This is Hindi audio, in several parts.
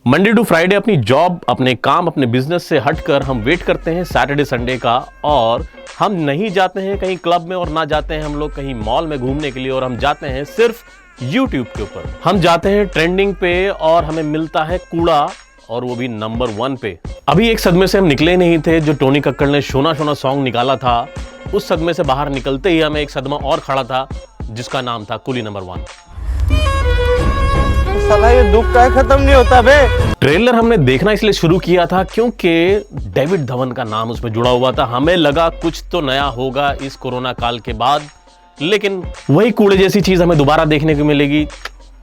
मंडे टू फ्राइडे अपनी जॉब, अपने काम, अपने बिजनेस से हटकर हम वेट करते हैं सैटरडे संडे का, और हम नहीं जाते हैं कहीं क्लब में और ना जाते हैं हम लोग कहीं मॉल में घूमने के लिए, और हम जाते हैं सिर्फ YouTube के ऊपर। हम जाते हैं ट्रेंडिंग पे और हमें मिलता है कूड़ा, और वो भी नंबर 1 पे। अभी एक सदमे से हम निकले नहीं थे जो टोनी कक्कड़ ने शोना शोना सॉन्ग निकाला था। उस सदमे से बाहर निकलते ही हमें एक सदमा और खड़ा था जिसका नाम था कुली नंबर 1। साला ये दुख का खत्म नहीं होता बे। ट्रेलर हमने देखना इसलिए शुरू किया था क्योंकि डेविड धवन का नाम उसमें जुड़ा हुआ था। हमें लगा कुछ तो नया होगा इस कोरोना काल के बाद, लेकिन वही कूड़े जैसी चीज हमें दोबारा देखने को मिलेगी।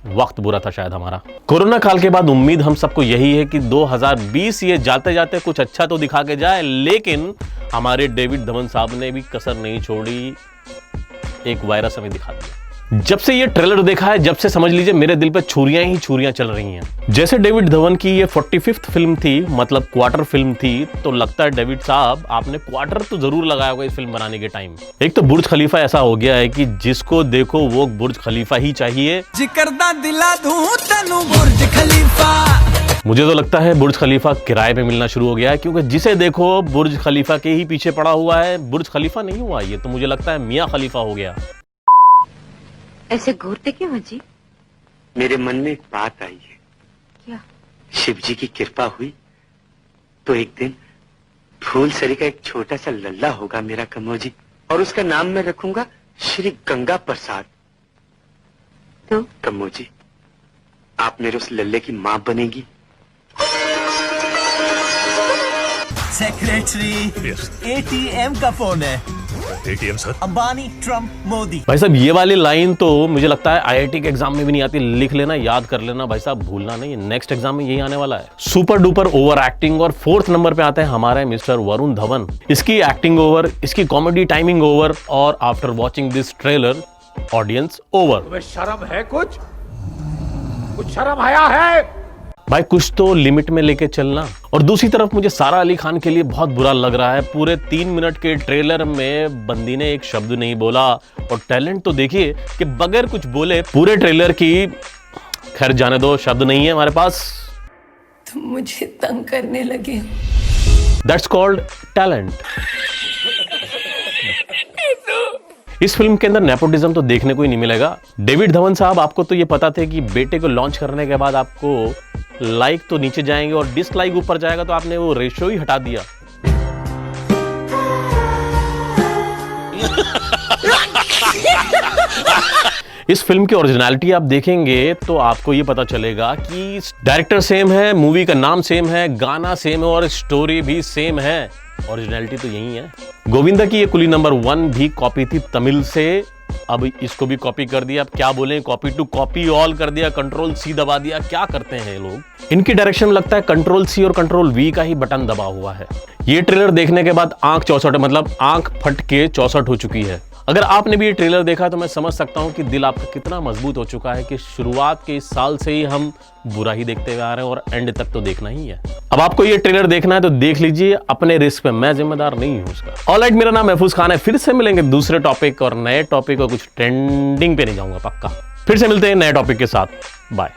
वक्त बुरा था शायद हमारा। कोरोना काल के बाद उम्मीद हम सबको यही है कि 2020 ये जाते जाते कुछ अच्छा तो दिखा के जाए, लेकिन हमारे डेविड धवन साहब ने भी कसर नहीं छोड़ी, एक वायरस हमें दिखा दिया। जब से ये ट्रेलर देखा है, जब से समझ लीजिए मेरे दिल पे छुरियां ही छुरियां चल रही हैं। जैसे डेविड धवन की ये 45th फिल्म थी, मतलब क्वार्टर फिल्म थी, तो लगता है डेविड साहब आपने क्वार्टर तो जरूर लगाया होगा इस फिल्म बनाने के टाइम। एक तो बुर्ज खलीफा ऐसा हो गया है कि जिसको देखो वो बुर्ज खलीफा ही चाहिए। जिकरदा दिला दूं तनु बुर्ज खलीफा। मुझे तो लगता है बुर्ज खलीफा किराए पे मिलना शुरू हो गया है, क्योंकि जिसे देखो बुर्ज खलीफा के ही पीछे पड़ा हुआ है। बुर्ज खलीफा नहीं हुआ ये तो मुझे लगता है मियां खलीफा हो गया। ऐसे घूरते क्यों हो जी? मेरे मन में एक बात आई है। क्या? शिव जी की कृपा हुई तो एक दिन फूलसरी का एक छोटा सा लल्ला होगा मेरा कमोजी, और उसका नाम मैं रखूंगा श्री गंगा प्रसाद। तो कमोजी आप मेरे उस लल्ले की मां बनेगी। सेक्रेटरी ATM का फोन है। ATM sir. Ambani, Trump, Modi. भाई साहब ये वाली लाइन तो मुझे लगता है IIT के एग्जाम में भी नहीं आती। लिख लेना, याद कर लेना भाई साहब, भूलना नहीं। नेक्स्ट एग्जाम में यही आने वाला है। Super duper over acting. और 4th नंबर पे आते हैं हमारे मिस्टर वरुण धवन। इसकी एक्टिंग ओवर, इसकी कॉमेडी टाइमिंग ओवर, और after watching this trailer audience over. तुम्हें शर्म है? कुछ शर्म आया है? भाई कुछ तो लिमिट में लेके चलना। और दूसरी तरफ मुझे सारा अली खान के लिए बहुत बुरा लग रहा है। पूरे 3 मिनट के ट्रेलर में बंदी ने एक शब्द नहीं बोला, और टैलेंट तो देखिए कि बगैर कुछ बोले पूरे ट्रेलर की, खैर जाने दो, शब्द नहीं है हमारे पास। तुम मुझे तंग करने लगे। That's called talent. इस फिल्म के अंदर नेपोटिज्म तो देखने को ही नहीं मिलेगा। डेविड धवन साहब, आपको तो ये पता थे कि बेटे को लॉन्च करने के बाद आपको लाइक तो नीचे जाएंगे और डिसलाइक ऊपर जाएगा, तो आपने वो रेशियो ही हटा दिया। इस फिल्म की ओरिजिनलिटी आप देखेंगे तो आपको ये पता चलेगा कि डायरेक्टर सेम है, मूवी का नाम सेम है, गाना सेम है, और स्टोरी भी सेम है। ओरिजिनलिटी तो यही है। गोविंदा की ये कुली नंबर 1 भी कॉपी थी तमिल से, अब इसको भी कॉपी कर दिया। अब क्या बोलें, कॉपी टू कॉपी ऑल कर दिया, Ctrl+C दबा दिया। क्या करते हैं ये लोग? इनकी डायरेक्शन लगता है Ctrl+C और Ctrl+V का ही बटन दबा हुआ है। ये ट्रेलर देखने के बाद आंख 64, मतलब आंख फट के 64 हो चुकी है। अगर आपने भी ये ट्रेलर देखा तो मैं समझ सकता हूं कि दिल आपका कितना मजबूत हो चुका है कि शुरुआत के इस साल से ही हम बुरा ही देखते हुए आ रहे हैं, और एंड तक तो देखना ही है। अब आपको ये ट्रेलर देखना है तो देख लीजिए अपने रिस्क पे, मैं जिम्मेदार नहीं हूं उसका। ऑलराइट, मेरा नाम महफूज खान है। फिर से मिलेंगे दूसरे टॉपिक और नए टॉपिक, और कुछ ट्रेंडिंग पे नहीं जाऊंगा पक्का। फिर से मिलते हैं नए टॉपिक के साथ। बाय।